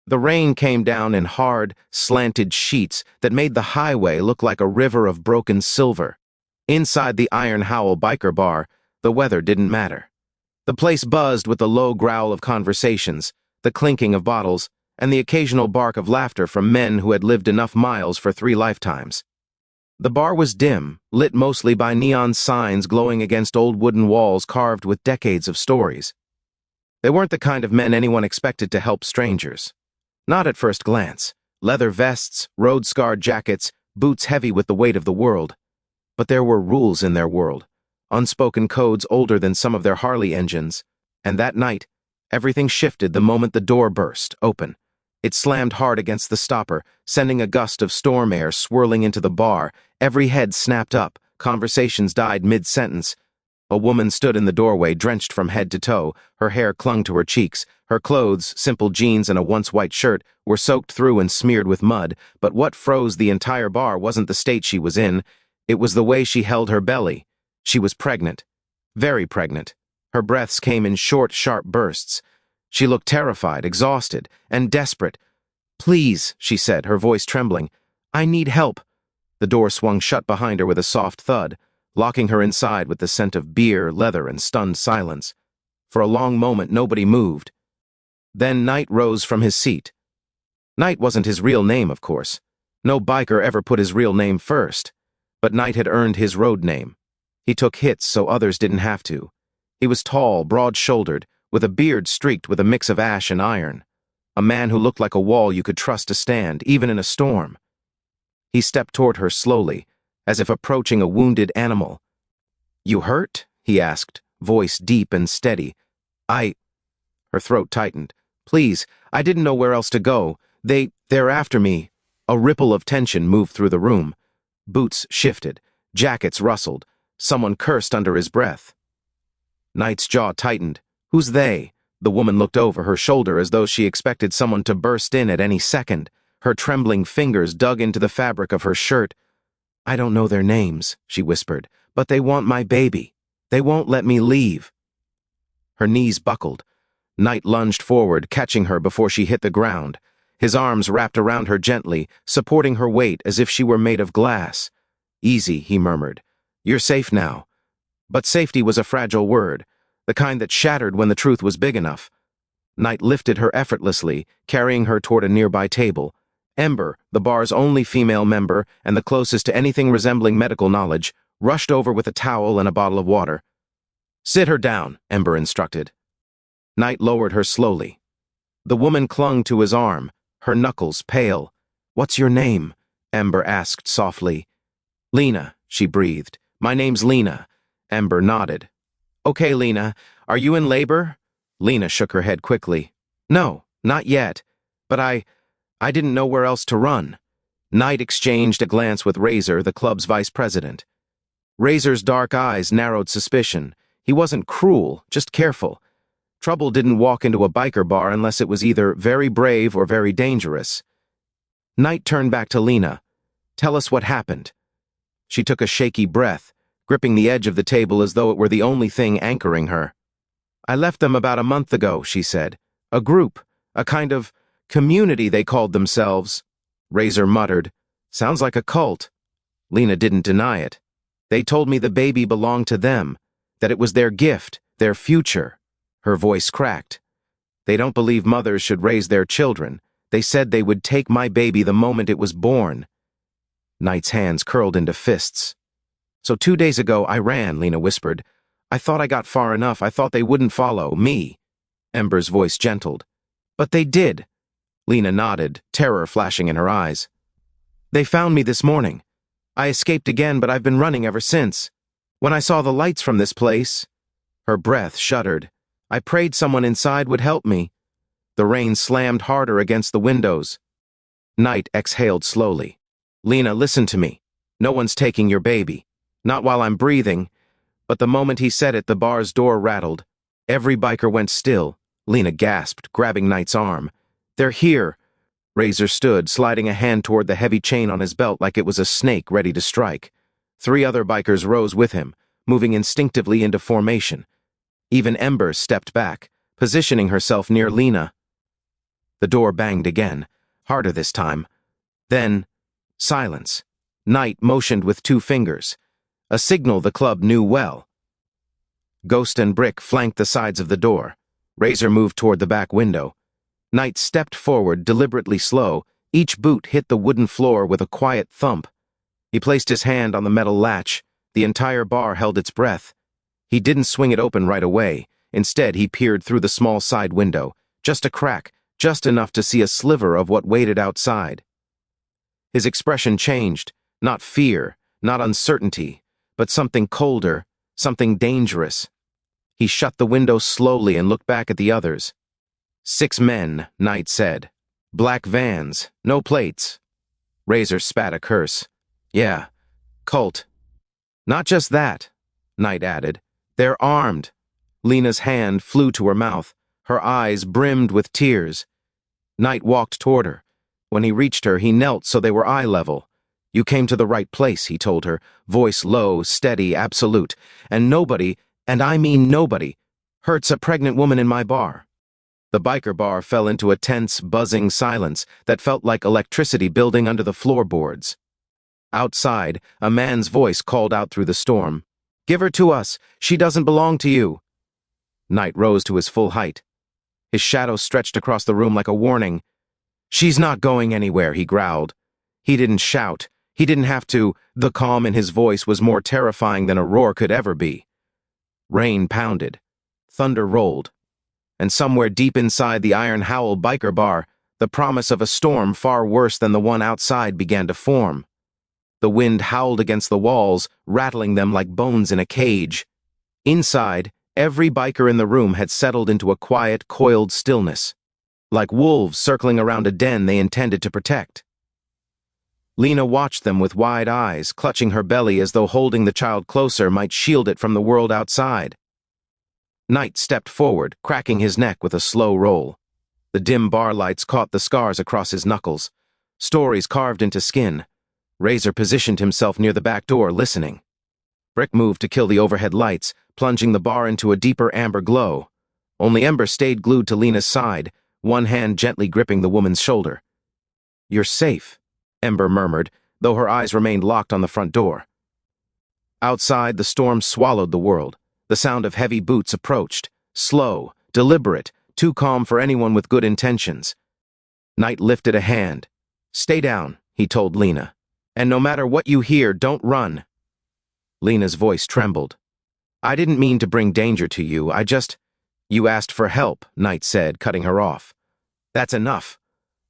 The rain came down in hard, slanted sheets that made the highway look like a river of broken silver. Inside the Iron Howl biker bar, the weather didn't matter. The place buzzed with the low growl of conversations, the clinking of bottles, and the occasional bark of laughter from men who had lived enough miles for 3 lifetimes. The bar was dim, lit mostly by neon signs glowing against old wooden walls carved with decades of stories. They weren't the kind of men anyone expected to help strangers. Not at first glance. Leather vests, road-scarred jackets, boots heavy with the weight of the world. But there were rules in their world, unspoken codes older than some of their Harley engines. And that night, everything shifted the moment the door burst open. It slammed hard against the stopper, sending a gust of storm air swirling into the bar. Every head snapped up, conversations died mid-sentence. A woman stood in the doorway, drenched from head to toe. Her hair clung to her cheeks. Her clothes, simple jeans and a once-white shirt, were soaked through and smeared with mud. But what froze the entire bar wasn't the state she was in. It was the way she held her belly. She was pregnant. Very pregnant. Her breaths came in short, sharp bursts. She looked terrified, exhausted, and desperate. "Please," she said, her voice trembling. "I need help." The door swung shut behind her with a soft thud, locking her inside with the scent of beer, leather, and stunned silence. For a long moment, nobody moved. Then Knight rose from his seat. Knight wasn't his real name, of course. No biker ever put his real name first. But Knight had earned his road name. He took hits so others didn't have to. He was tall, broad-shouldered, with a beard streaked with a mix of ash and iron. A man who looked like a wall you could trust to stand, even in a storm. He stepped toward her slowly, as if approaching a wounded animal. "You hurt?" he asked, voice deep and steady. Her throat tightened. "Please, I didn't know where else to go. They're after me." A ripple of tension moved through the room. Boots shifted. Jackets rustled. Someone cursed under his breath. Knight's jaw tightened. "Who's they?" The woman looked over her shoulder as though she expected someone to burst in at any second. Her trembling fingers dug into the fabric of her shirt. "I don't know their names," she whispered, "but they want my baby. They won't let me leave." Her knees buckled. Knight lunged forward, catching her before she hit the ground. His arms wrapped around her gently, supporting her weight as if she were made of glass. "Easy," he murmured. "You're safe now." But safety was a fragile word, the kind that shattered when the truth was big enough. Knight lifted her effortlessly, carrying her toward a nearby table. Ember, the bar's only female member and the closest to anything resembling medical knowledge, rushed over with a towel and a bottle of water. "Sit her down," Ember instructed. Knight lowered her slowly. The woman clung to his arm, her knuckles pale. "What's your name?" Ember asked softly. "Lena," she breathed. "My name's Lena." Ember nodded. "Okay, Lena, are you in labor?" Lena shook her head quickly. "No, not yet. But I didn't know where else to run." Knight exchanged a glance with Razor, the club's vice president. Razor's dark eyes narrowed suspicion. He wasn't cruel, just careful. Trouble didn't walk into a biker bar unless it was either very brave or very dangerous. Knight turned back to Lena. "Tell us what happened." She took a shaky breath, gripping the edge of the table as though it were the only thing anchoring her. "I left them about a month ago," she said. "A group, a kind of community they called themselves." Razor muttered. "Sounds like a cult." Lena didn't deny it. "They told me the baby belonged to them, that it was their gift, their future." Her voice cracked. "They don't believe mothers should raise their children. They said they would take my baby the moment it was born." Knight's hands curled into fists. "So 2 days ago I ran," Lena whispered. "I thought I got far enough. I thought they wouldn't follow me." Ember's voice gentled. "But they did." Lena nodded, terror flashing in her eyes. "They found me this morning. I escaped again, but I've been running ever since. When I saw the lights from this place..." Her breath shuddered. "I prayed someone inside would help me." The rain slammed harder against the windows. Knight exhaled slowly. "Lena, listen to me. No one's taking your baby. Not while I'm breathing." But the moment he said it, the bar's door rattled. Every biker went still. Lena gasped, grabbing Knight's arm. "They're here." Razor stood, sliding a hand toward the heavy chain on his belt like it was a snake ready to strike. 3 other bikers rose with him, moving instinctively into formation. Even Ember stepped back, positioning herself near Lena. The door banged again, harder this time. Then, silence. Knight motioned with 2 fingers, a signal the club knew well. Ghost and Brick flanked the sides of the door. Razor moved toward the back window. Knight stepped forward, deliberately slow. Each boot hit the wooden floor with a quiet thump. He placed his hand on the metal latch. The entire bar held its breath. He didn't swing it open right away. Instead, he peered through the small side window. Just a crack, just enough to see a sliver of what waited outside. His expression changed. Not fear, not uncertainty, but something colder, something dangerous. He shut the window slowly and looked back at the others. 6 men, Knight said. Black vans, no plates. Razor spat a curse. Yeah, cult. Not just that, Knight added. They're armed. Lena's hand flew to her mouth. Her eyes brimmed with tears. Knight walked toward her. When he reached her, he knelt so they were eye level. You came to the right place, he told her, voice low, steady, absolute. And nobody, and I mean nobody, hurts a pregnant woman in my bar. The biker bar fell into a tense, buzzing silence that felt like electricity building under the floorboards. Outside, a man's voice called out through the storm. Give her to us. She doesn't belong to you. Knight rose to his full height. His shadow stretched across the room like a warning. She's not going anywhere, he growled. He didn't shout. He didn't have to. The calm in his voice was more terrifying than a roar could ever be. Rain pounded. Thunder rolled. And somewhere deep inside the Iron Howl biker bar, the promise of a storm far worse than the one outside began to form. The wind howled against the walls, rattling them like bones in a cage. Inside, every biker in the room had settled into a quiet, coiled stillness, like wolves circling around a den they intended to protect. Lena watched them with wide eyes, clutching her belly as though holding the child closer might shield it from the world outside. Knight stepped forward, cracking his neck with a slow roll. The dim bar lights caught the scars across his knuckles, stories carved into skin. Razor positioned himself near the back door, listening. Brick moved to kill the overhead lights, plunging the bar into a deeper amber glow. Only Ember stayed glued to Lena's side, one hand gently gripping the woman's shoulder. You're safe, Ember murmured, though her eyes remained locked on the front door. Outside, the storm swallowed the world. The sound of heavy boots approached, slow, deliberate, too calm for anyone with good intentions. Knight lifted a hand. Stay down, he told Lena. And no matter what you hear, don't run. Lena's voice trembled. I didn't mean to bring danger to you, You asked for help, Knight said, cutting her off. That's enough.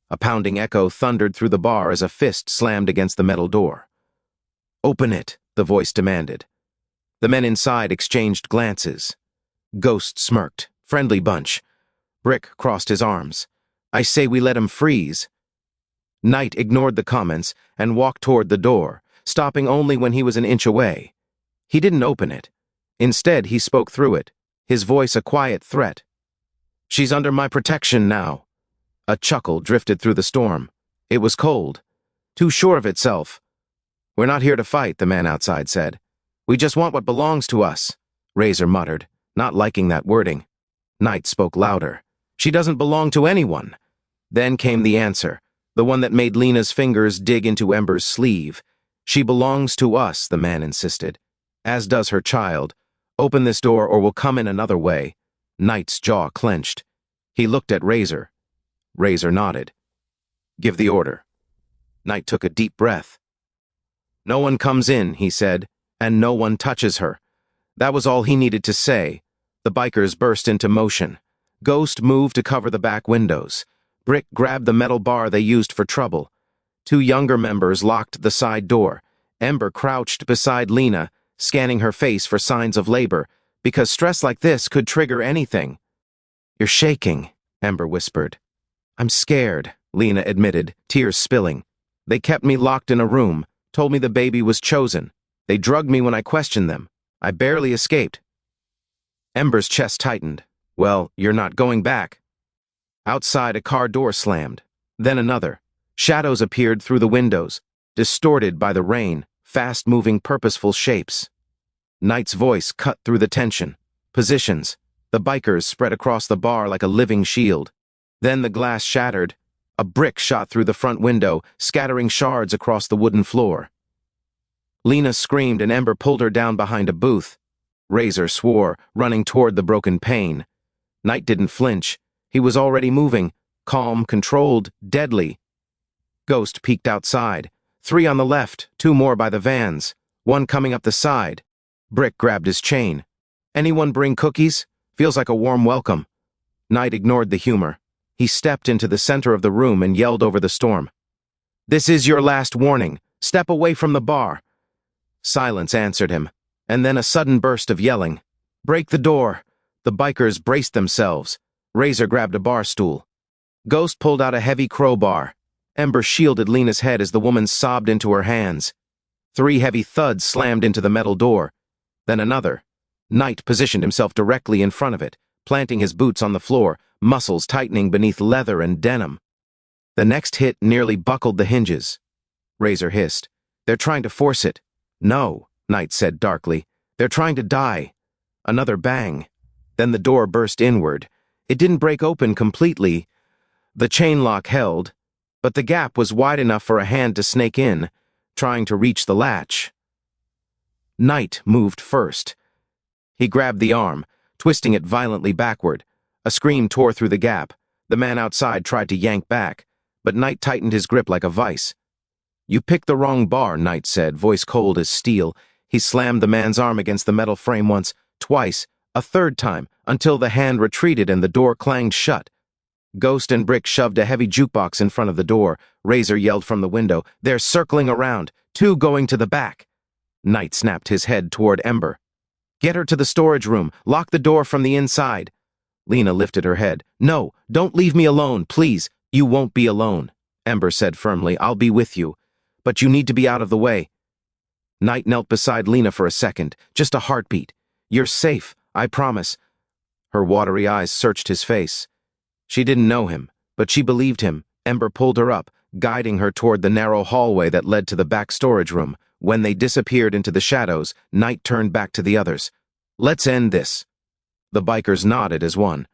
A pounding echo thundered through the bar as a fist slammed against the metal door. Open it, the voice demanded. The men inside exchanged glances. Ghost smirked. Friendly bunch. Brick crossed his arms. I say we let him freeze. Knight ignored the comments and walked toward the door, stopping only when he was an inch away. He didn't open it. Instead, he spoke through it, his voice a quiet threat. She's under my protection now. A chuckle drifted through the storm. It was cold. Too sure of itself. We're not here to fight, the man outside said. We just want what belongs to us, Razor muttered, not liking that wording. Knight spoke louder. She doesn't belong to anyone. Then came the answer, the one that made Lena's fingers dig into Ember's sleeve. She belongs to us, the man insisted. As does her child. Open this door or we'll come in another way. Knight's jaw clenched. He looked at Razor. Razor nodded. Give the order. Knight took a deep breath. No one comes in, he said, and no one touches her. That was all he needed to say. The bikers burst into motion. Ghost moved to cover the back windows. Brick grabbed the metal bar they used for trouble. 2 younger members locked the side door. Ember crouched beside Lena, scanning her face for signs of labor, because stress like this could trigger anything. You're shaking, Ember whispered. I'm scared, Lena admitted, tears spilling. They kept me locked in a room, told me the baby was chosen. They drugged me when I questioned them. I barely escaped. Ember's chest tightened. Well, you're not going back. Outside, a car door slammed. Then another. Shadows appeared through the windows, distorted by the rain, fast-moving, purposeful shapes. Knight's voice cut through the tension. Positions. The bikers spread across the bar like a living shield. Then the glass shattered. A brick shot through the front window, scattering shards across the wooden floor. Lena screamed and Ember pulled her down behind a booth. Razor swore, running toward the broken pane. Knight didn't flinch. He was already moving, calm, controlled, deadly. Ghost peeked outside. 3 on the left, 2 more by the vans, 1 coming up the side. Brick grabbed his chain. "Anyone bring cookies? Feels like a warm welcome." Knight ignored the humor. He stepped into the center of the room and yelled over the storm. "This is your last warning. Step away from the bar." Silence answered him, and then a sudden burst of yelling. "Break the door!" The bikers braced themselves. Razor grabbed a bar stool. Ghost pulled out a heavy crowbar. Ember shielded Lena's head as the woman sobbed into her hands. 3 heavy thuds slammed into the metal door. Then another. Knight positioned himself directly in front of it, planting his boots on the floor, muscles tightening beneath leather and denim. The next hit nearly buckled the hinges. Razor hissed. "They're trying to force it." "No," Knight said darkly. "They're trying to die." Another bang. Then the door burst inward. It didn't break open completely. The chain lock held, but the gap was wide enough for a hand to snake in, trying to reach the latch. Knight moved first. He grabbed the arm, twisting it violently backward. A scream tore through the gap. The man outside tried to yank back, but Knight tightened his grip like a vice. "You picked the wrong bar," Knight said, voice cold as steel. He slammed the man's arm against the metal frame once, twice, a third time, until the hand retreated and the door clanged shut. Ghost and Brick shoved a heavy jukebox in front of the door. Razor yelled from the window, "They're circling around, 2 going to the back." Knight snapped his head toward Ember. "Get her to the storage room. Lock the door from the inside." Lena lifted her head. "No, don't leave me alone, please." "You won't be alone," Ember said firmly. "I'll be with you. But you need to be out of the way." Knight knelt beside Lena for a second. "Just a heartbeat. You're safe, I promise." Her watery eyes searched his face. She didn't know him, but she believed him. Ember pulled her up, guiding her toward the narrow hallway that led to the back storage room. When they disappeared into the shadows, Knight turned back to the others. "Let's end this." The bikers nodded as one.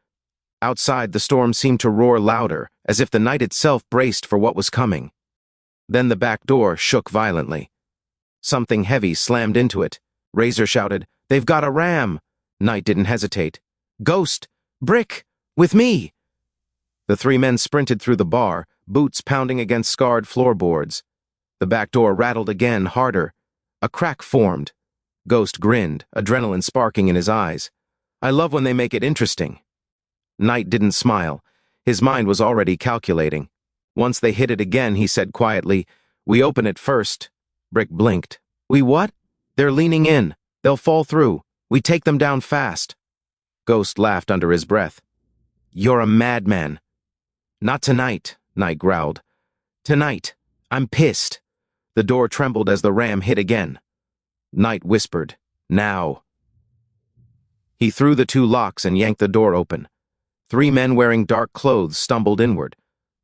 Outside, the storm seemed to roar louder, as if the night itself braced for what was coming. Then the back door shook violently. Something heavy slammed into it. Razor shouted, "They've got a ram!" Knight didn't hesitate. "Ghost! Brick! With me!" The 3 men sprinted through the bar, boots pounding against scarred floorboards. The back door rattled again, harder. A crack formed. Ghost grinned, adrenaline sparking in his eyes. "I love when they make it interesting." Knight didn't smile. His mind was already calculating. Once they hit it again, he said quietly, "We open it first." Brick blinked. "We what?" "They're leaning in. They'll fall through. We take them down fast." Ghost laughed under his breath. "You're a madman." "Not tonight," Knight growled. "Tonight. I'm pissed." The door trembled as the ram hit again. Knight whispered, "Now." He threw the 2 locks and yanked the door open. 3 men wearing dark clothes stumbled inward,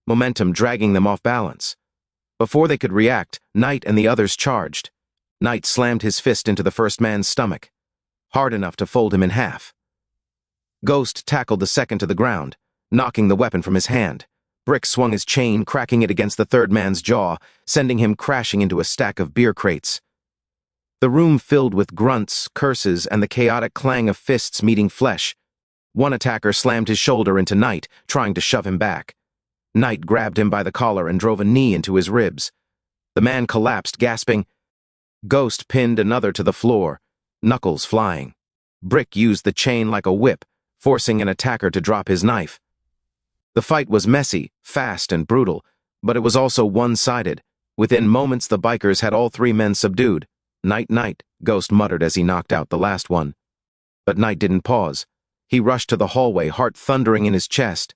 momentum dragging them off balance. Before they could react, Knight and the others charged. Knight slammed his fist into the first man's stomach, hard enough to fold him in half. Ghost tackled the second to the ground, knocking the weapon from his hand. Brick swung his chain, cracking it against the third man's jaw, sending him crashing into a stack of beer crates. The room filled with grunts, curses, and the chaotic clang of fists meeting flesh. One attacker slammed his shoulder into Knight, trying to shove him back. Knight grabbed him by the collar and drove a knee into his ribs. The man collapsed, gasping. Ghost pinned another to the floor, knuckles flying. Brick used the chain like a whip, forcing an attacker to drop his knife. The fight was messy, fast, and brutal, but it was also one-sided. Within moments, the bikers had all 3 men subdued. "Knight, Knight," Ghost muttered as he knocked out the last one. But Knight didn't pause. He rushed to the hallway, heart thundering in his chest.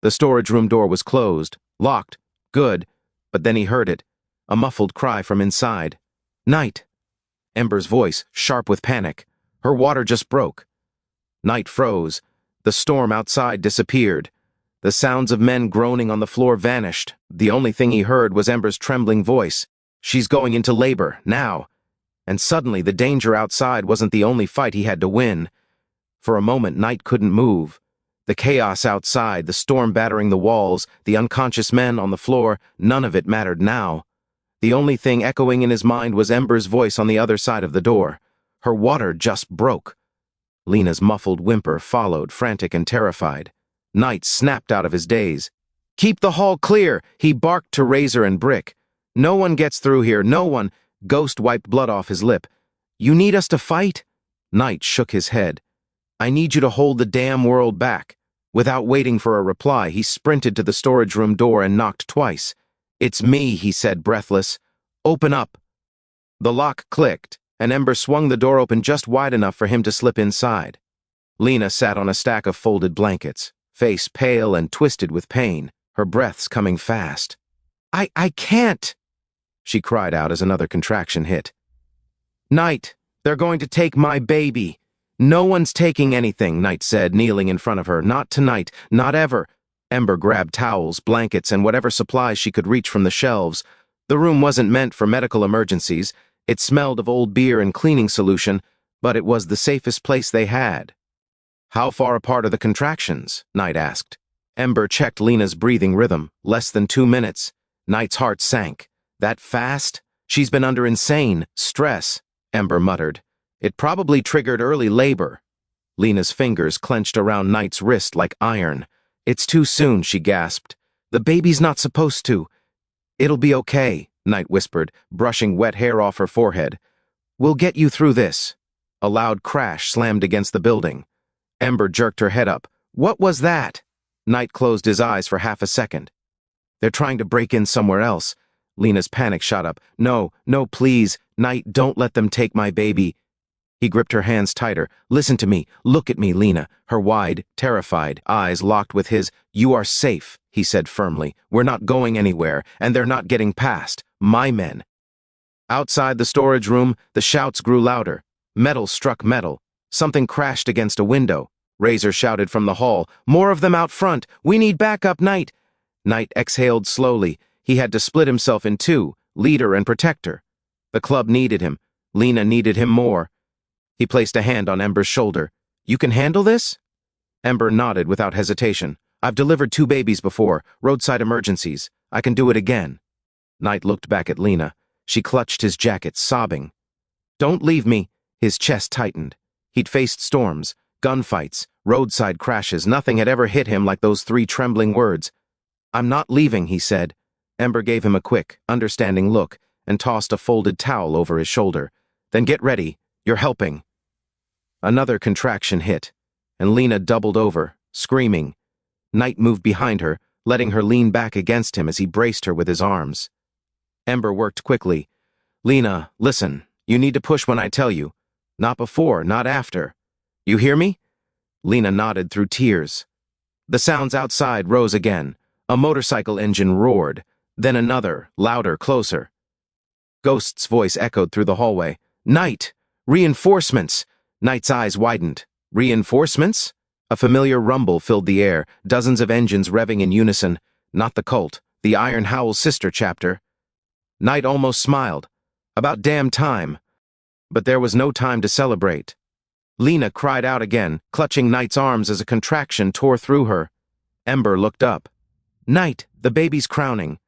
The storage room door was closed, locked, good, but then he heard it, a muffled cry from inside. "Knight!" Ember's voice, sharp with panic. Her water just broke. Knight froze. The storm outside disappeared. The sounds of men groaning on the floor vanished. The only thing he heard was Ember's trembling voice. "She's going into labor, now." And suddenly the danger outside wasn't the only fight he had to win. For a moment, Knight couldn't move. The chaos outside, the storm battering the walls, the unconscious men on the floor, none of it mattered now. The only thing echoing in his mind was Ember's voice on the other side of the door. Her water just broke. Lena's muffled whimper followed, frantic and terrified. Knight snapped out of his daze. "Keep the hall clear!" he barked to Razor and Brick. "No one gets through here, no one." Ghost wiped blood off his lip. "You need us to fight?" Knight shook his head. "I need you to hold the damn world back." Without waiting for a reply, he sprinted to the storage room door and knocked twice. "It's me," he said, breathless. "Open up." The lock clicked, and Ember swung the door open just wide enough for him to slip inside. Lena sat on a stack of folded blankets, face pale and twisted with pain, her breaths coming fast. I can't," she cried out as another contraction hit. "Knight, they're going to take my baby." "No one's taking anything," Knight said, kneeling in front of her. "Not tonight, not ever." Ember grabbed towels, blankets, and whatever supplies she could reach from the shelves. The room wasn't meant for medical emergencies. It smelled of old beer and cleaning solution, but it was the safest place they had. "How far apart are the contractions?" Knight asked. Ember checked Lena's breathing rhythm. Less than 2 minutes. Knight's heart sank. "That fast? She's been under insane stress," Ember muttered. "It probably triggered early labor." Lena's fingers clenched around Knight's wrist like iron. "It's too soon," she gasped. "The baby's not supposed to." "It'll be okay," Knight whispered, brushing wet hair off her forehead. "We'll get you through this." A loud crash slammed against the building. Ember jerked her head up. "What was that?" Knight closed his eyes for half a second. "They're trying to break in somewhere else." Lena's panic shot up. "No, no, please. Knight, don't let them take my baby." He gripped her hands tighter. "Listen to me. Look at me, Lena." Her wide, terrified eyes locked with his. "You are safe," he said firmly. "We're not going anywhere, and they're not getting past. My men." Outside the storage room, the shouts grew louder. Metal struck metal. Something crashed against a window. Razor shouted from the hall. "More of them out front. We need backup, Knight." Knight exhaled slowly. He had to split himself in two, leader and protector. The club needed him. Lena needed him more. He placed a hand on Ember's shoulder. "You can handle this?" Ember nodded without hesitation. "I've delivered 2 babies before, roadside emergencies. I can do it again." Knight looked back at Lena. She clutched his jacket, sobbing. "Don't leave me." His chest tightened. He'd faced storms, gunfights, roadside crashes. Nothing had ever hit him like those 3 trembling words. "I'm not leaving," he said. Ember gave him a quick, understanding look and tossed a folded towel over his shoulder. "Then get ready. You're helping." Another contraction hit, and Lena doubled over, screaming. Knight moved behind her, letting her lean back against him as he braced her with his arms. Ember worked quickly. "Lena, listen. You need to push when I tell you. Not before, not after. You hear me?" Lena nodded through tears. The sounds outside rose again. A motorcycle engine roared, then another, louder, closer. Ghost's voice echoed through the hallway. "Knight! Reinforcements!" Knight's eyes widened. "Reinforcements?" A familiar rumble filled the air, dozens of engines revving in unison. Not the cult, the Iron Howl's sister chapter. Knight almost smiled. About damn time. But there was no time to celebrate. Lena cried out again, clutching Knight's arms as a contraction tore through her. Ember looked up. "Knight, the baby's crowning."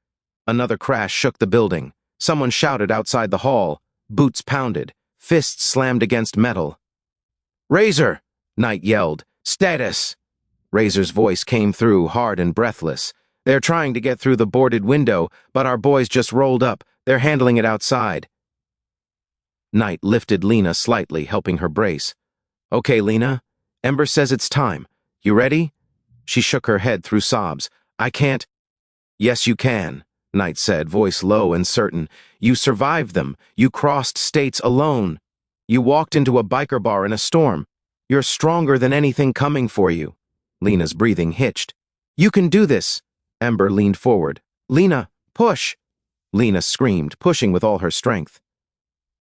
Another crash shook the building. Someone shouted outside the hall. Boots pounded. Fists slammed against metal. "Razor!" Knight yelled. "Status!" Razor's voice came through, hard and breathless. "They're trying to get through the boarded window, but our boys just rolled up. They're handling it outside." Knight lifted Lena slightly, helping her brace. "Okay, Lena. Ember says it's time. You ready?" She shook her head through sobs. "I can't." "Yes, you can," Knight said, voice low and certain. "You survived them. You crossed states alone. You walked into a biker bar in a storm. You're stronger than anything coming for you." Lena's breathing hitched. "You can do this." Ember leaned forward. "Lena, push." Lena screamed, pushing with all her strength.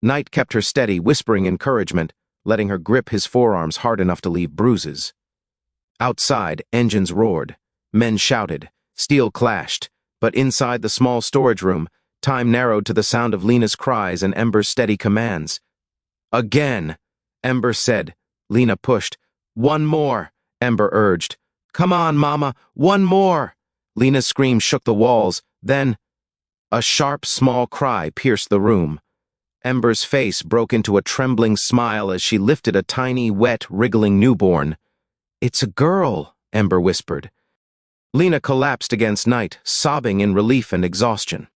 Knight kept her steady, whispering encouragement, letting her grip his forearms hard enough to leave bruises. Outside, engines roared. Men shouted. Steel clashed. But inside the small storage room, time narrowed to the sound of Lena's cries and Ember's steady commands. "Again," Ember said. Lena pushed. "One more," Ember urged. "Come on, Mama, one more!" Lena's scream shook the walls. Then, a sharp, small cry pierced the room. Ember's face broke into a trembling smile as she lifted a tiny, wet, wriggling newborn. "It's a girl," Ember whispered. Lena collapsed against Knight, sobbing in relief and exhaustion.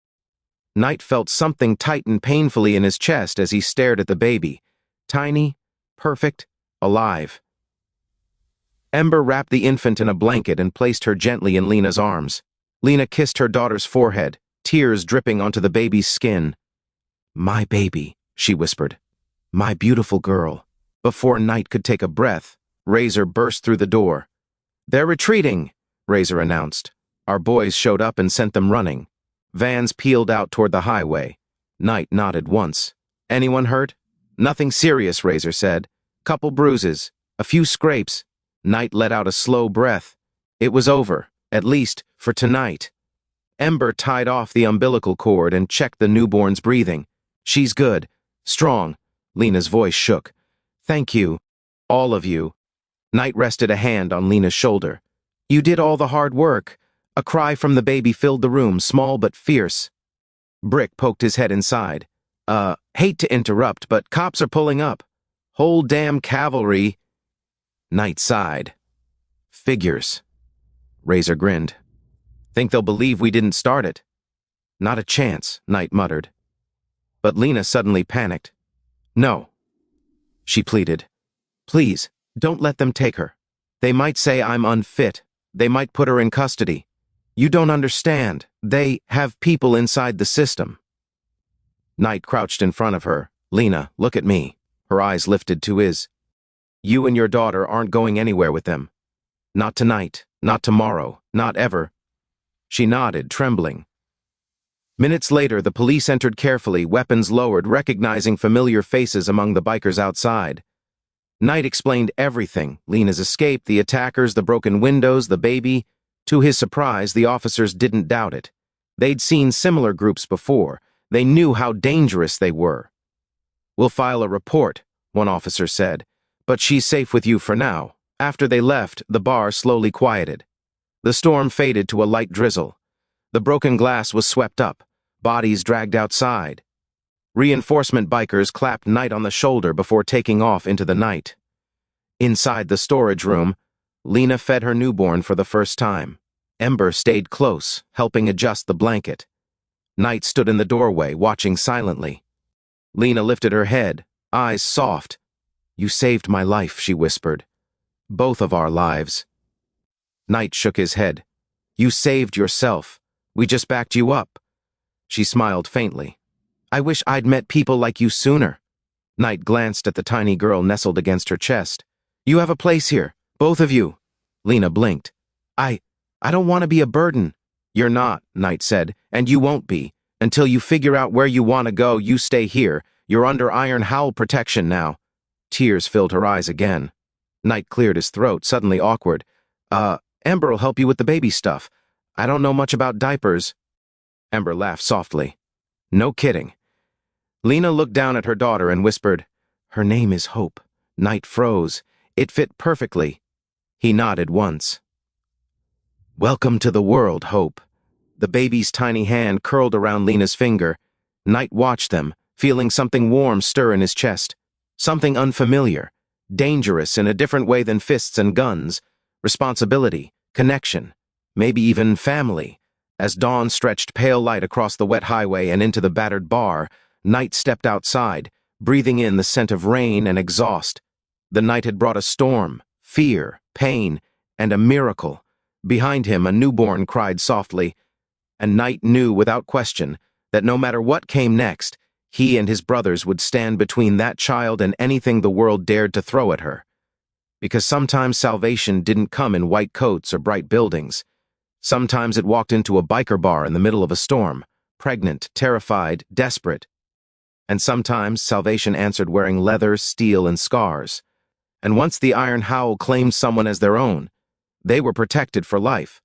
Knight felt something tighten painfully in his chest as he stared at the baby. Tiny, perfect, alive. Ember wrapped the infant in a blanket and placed her gently in Lena's arms. Lena kissed her daughter's forehead, tears dripping onto the baby's skin. "My baby," she whispered. "My beautiful girl." Before Knight could take a breath, Razor burst through the door. "They're retreating," Razor announced. "Our boys showed up and sent them running." Vans peeled out toward the highway. Knight nodded once. "Anyone hurt?" "Nothing serious," Razor said. "Couple bruises. A few scrapes." Knight let out a slow breath. It was over, at least for tonight. Ember tied off the umbilical cord and checked the newborn's breathing. "She's good. Strong." Lena's voice shook. "Thank you. All of you." Knight rested a hand on Lena's shoulder. "You did all the hard work." A cry from the baby filled the room, small but fierce. Brick poked his head inside. Hate to interrupt, but cops are pulling up. Whole damn cavalry." Knight sighed. "Figures." Razor grinned. "Think they'll believe we didn't start it?" "Not a chance," Knight muttered. But Lena suddenly panicked. "No," she pleaded. "Please, don't let them take her. They might say I'm unfit. They might put her in custody. You don't understand. They have people inside the system." Knight crouched in front of her. "Lena, look at me." Her eyes lifted to his. "You and your daughter aren't going anywhere with them. Not tonight, not tomorrow, not ever." She nodded, trembling. Minutes later, the police entered carefully, weapons lowered, recognizing familiar faces among the bikers outside. Knight explained everything: Lena's escape, the attackers, the broken windows, the baby. To his surprise, the officers didn't doubt it. They'd seen similar groups before. They knew how dangerous they were. "We'll file a report," one officer said, "but she's safe with you for now." After they left, the bar slowly quieted. The storm faded to a light drizzle. The broken glass was swept up, bodies dragged outside. Reinforcement bikers clapped Knight on the shoulder before taking off into the night. Inside the storage room, Lena fed her newborn for the first time. Ember stayed close, helping adjust the blanket. Knight stood in the doorway, watching silently. Lena lifted her head, eyes soft. "You saved my life," she whispered. "Both of our lives." Knight shook his head. "You saved yourself. We just backed you up." She smiled faintly. "I wish I'd met people like you sooner." Knight glanced at the tiny girl nestled against her chest. "You have a place here, both of you." Lena blinked. I don't want to be a burden." "You're not," Knight said, "and you won't be. Until you figure out where you want to go, you stay here. You're under Iron Howl protection now." Tears filled her eyes again. Knight cleared his throat, suddenly awkward. Ember'll help you with the baby stuff. I don't know much about diapers." Ember laughed softly. "No kidding." Lena looked down at her daughter and whispered, "Her name is Hope." Knight froze. It fit perfectly. He nodded once. "Welcome to the world, Hope." The baby's tiny hand curled around Lena's finger. Knight watched them, feeling something warm stir in his chest. Something unfamiliar, dangerous in a different way than fists and guns. Responsibility, connection, maybe even family. As dawn stretched pale light across the wet highway and into the battered bar, Knight stepped outside, breathing in the scent of rain and exhaust. The night had brought a storm, fear, pain, and a miracle. Behind him, a newborn cried softly, and Knight knew without question that no matter what came next, he and his brothers would stand between that child and anything the world dared to throw at her. Because sometimes salvation didn't come in white coats or bright buildings. Sometimes it walked into a biker bar in the middle of a storm, pregnant, terrified, desperate. And sometimes salvation answered wearing leather, steel, and scars. And once the Iron Howl claimed someone as their own, they were protected for life.